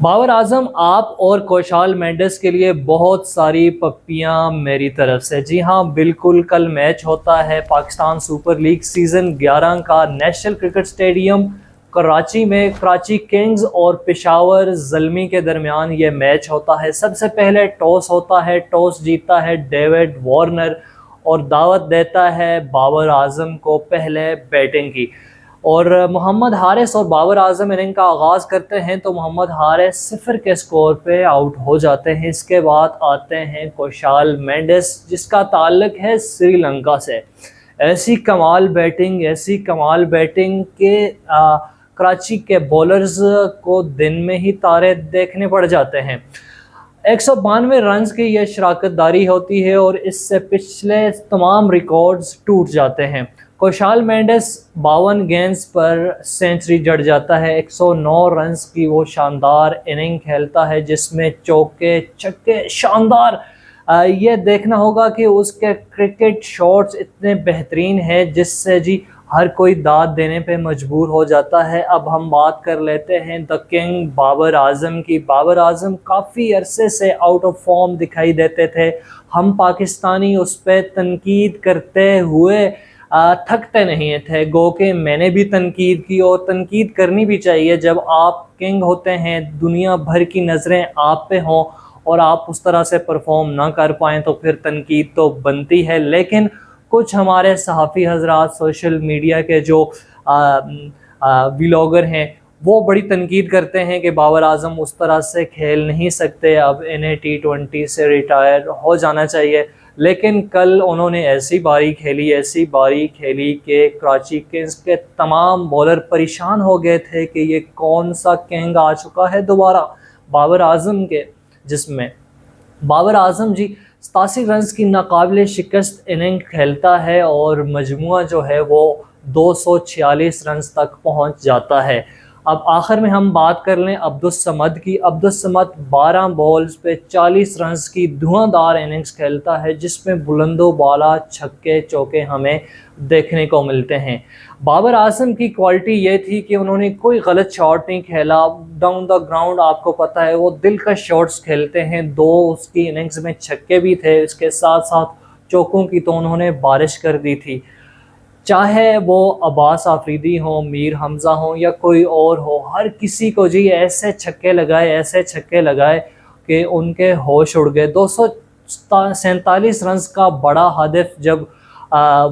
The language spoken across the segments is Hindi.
बाबर आजम, आप और कौशाल मेंडिस के लिए बहुत सारी पप्पियां मेरी तरफ से। जी हाँ, बिल्कुल, कल मैच होता है पाकिस्तान सुपर लीग सीज़न 11 का नेशनल क्रिकेट स्टेडियम कराची में। कराची किंग्स और पेशावर ज़ल्मी के दरमियान ये मैच होता है। सबसे पहले टॉस होता है, टॉस जीतता है डेविड वार्नर और दावत देता है बाबर आजम को पहले बैटिंग की। और मोहम्मद हारिस और बाबर आजम इनिंग का आगाज़ करते हैं तो मोहम्मद हारिस 0 के स्कोर पे आउट हो जाते हैं। इसके बाद आते हैं कौशाल मेंडिस, जिसका ताल्लुक है श्रीलंका से। ऐसी कमाल बैटिंग के कराची के बॉलर्स को दिन में ही तारे देखने पड़ जाते हैं। 192 रन की यह शराकतदारी होती है और इससे पिछले तमाम रिकॉर्ड्स टूट जाते हैं। कौशाल मेंडिस 52 गेंद्स पर सेंचुरी जड़ जाता है। 109 रन की वो शानदार इनिंग खेलता है जिसमें चौके छक्के शानदार। ये देखना होगा कि उसके क्रिकेट शॉट्स इतने बेहतरीन हैं जिससे जी हर कोई दाद देने पे मजबूर हो जाता है। अब हम बात कर लेते हैं द किंग बाबर आजम की। बाबर आजम काफ़ी अरसे से आउट ऑफ फॉर्म दिखाई देते थे। हम पाकिस्तानी उस पर तनकीद करते हुए थकते नहीं थे। गो के मैंने भी तनकीद की और तनकीद करनी भी चाहिए। जब आप किंग होते हैं, दुनिया भर की नज़रें आप पे हों और आप उस तरह से परफॉर्म ना कर पाएँ तो फिर तनकीद तो बनती है। लेकिन कुछ हमारे सहाफ़ी हजरात, सोशल मीडिया के जो व्लॉगर हैं, वो बड़ी तनकीद करते हैं कि बाबर आजम उस तरह से खेल नहीं सकते, अब इन्हें T20 से रिटायर हो जाना चाहिए। लेकिन कल उन्होंने ऐसी बारी खेली कि कराची किंग्स के तमाम बॉलर परेशान हो गए थे कि ये कौन सा किंग आ चुका है दोबारा बाबर आजम के, जिसमें बाबर आजम जी 87 रन की नाकाबिले शिकस्त इनिंग खेलता है और मजमुआ जो है वो 246 रन तक पहुंच जाता है। अब आखिर में हम बात कर लें अब्दुस समद की। अब्दुस समद 12 बॉल्स पे 40 रन की धुआंधार इनिंग्स खेलता है जिसमें बुलंदो बाला छक्के चौके हमें देखने को मिलते हैं। बाबर आजम की क्वालिटी ये थी कि उन्होंने कोई गलत शॉट नहीं खेला। डाउन द ग्राउंड आपको पता है वो दिलकश शॉट्स खेलते हैं। 2 उसकी इनिंग्स में छक्के भी थे, इसके साथ साथ चौकों की तो उन्होंने बारिश कर दी थी। चाहे वो अब्बास आफरीदी हो, मीर हमज़ा हो या कोई और हो, हर किसी को जी ऐसे छक्के लगाए कि उनके होश उड़ गए। 247 रन का बड़ा हदफ जब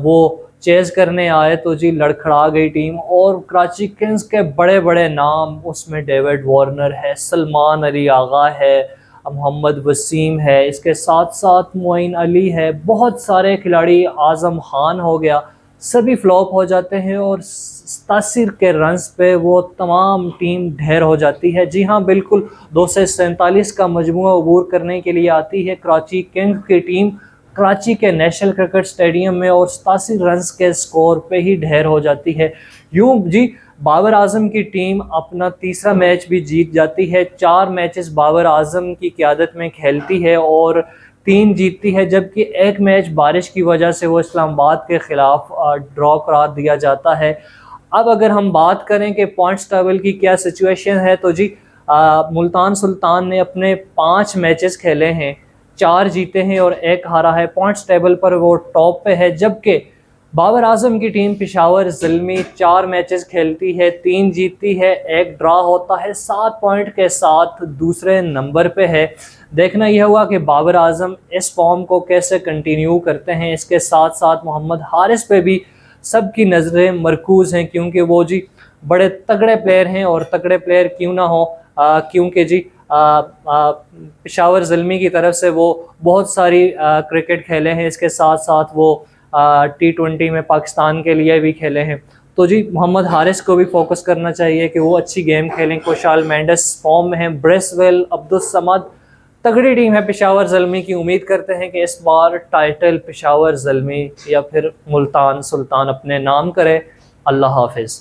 वो चेज़ करने आए तो जी लड़खड़ा गई टीम। और कराची किंग्स के बड़े बड़े नाम, उसमें डेविड वार्नर है, सलमान अली आगा है, मोहम्मद वसीम है, इसके साथ साथ मोइन अली है, बहुत सारे खिलाड़ी, आज़म खान हो गया, सभी फ्लॉप हो जाते हैं और 87 के रन्स पे वो तमाम टीम ढेर हो जाती है। जी हाँ, बिल्कुल, 247 का मजमूआ अबूर करने के लिए आती है कराची किंग्स की टीम कराची के नेशनल क्रिकेट स्टेडियम में और 87 रन्स के स्कोर पे ही ढेर हो जाती है। यूँ जी बाबर आजम की टीम अपना तीसरा मैच भी जीत जाती है। 4 मैचेस बाबर आजम की क़यादत में खेलती है और 3 जीतती है, जबकि 1 मैच बारिश की वजह से वो इस्लामाबाद के ख़िलाफ़ ड्रॉ करार दिया जाता है। अब अगर हम बात करें कि पॉइंट्स टेबल की क्या सिचुएशन है तो जी मुल्तान सुल्तान ने अपने 5 मैचेस खेले हैं, 4 जीते हैं और 1 हारा है। पॉइंट्स टेबल पर वो टॉप पे है, जबकि बाबर आजम की टीम पेशावर ज़ल्मी 4 मैचेस खेलती है, 3 जीतती है, 1 ड्रा होता है, 7 पॉइंट के साथ दूसरे नंबर पे है। देखना यह हुआ कि बाबर आजम इस फॉर्म को कैसे कंटिन्यू करते हैं। इसके साथ साथ मोहम्मद हारिस पे भी सबकी नज़रें मरकूज़ हैं, क्योंकि वो जी बड़े तगड़े प्लेयर हैं। और तगड़े प्लेयर क्यों ना हो, क्योंकि जी पेशावर ज़ल्मी की तरफ से वो बहुत सारी क्रिकेट खेले हैं, इसके साथ साथ वो T20 में पाकिस्तान के लिए भी खेले हैं। तो जी मोहम्मद हारिस को भी फोकस करना चाहिए कि वो अच्छी गेम खेलें। कौशाल मेंडिस फॉर्म में है, ब्रेसवेल, अब्दुस समद, तगड़ी टीम है पेशावर ज़ल्मी की। उम्मीद करते हैं कि इस बार टाइटल पेशावर ज़ल्मी या फिर मुल्तान सुल्तान अपने नाम करे। अल्लाह हाफिज़।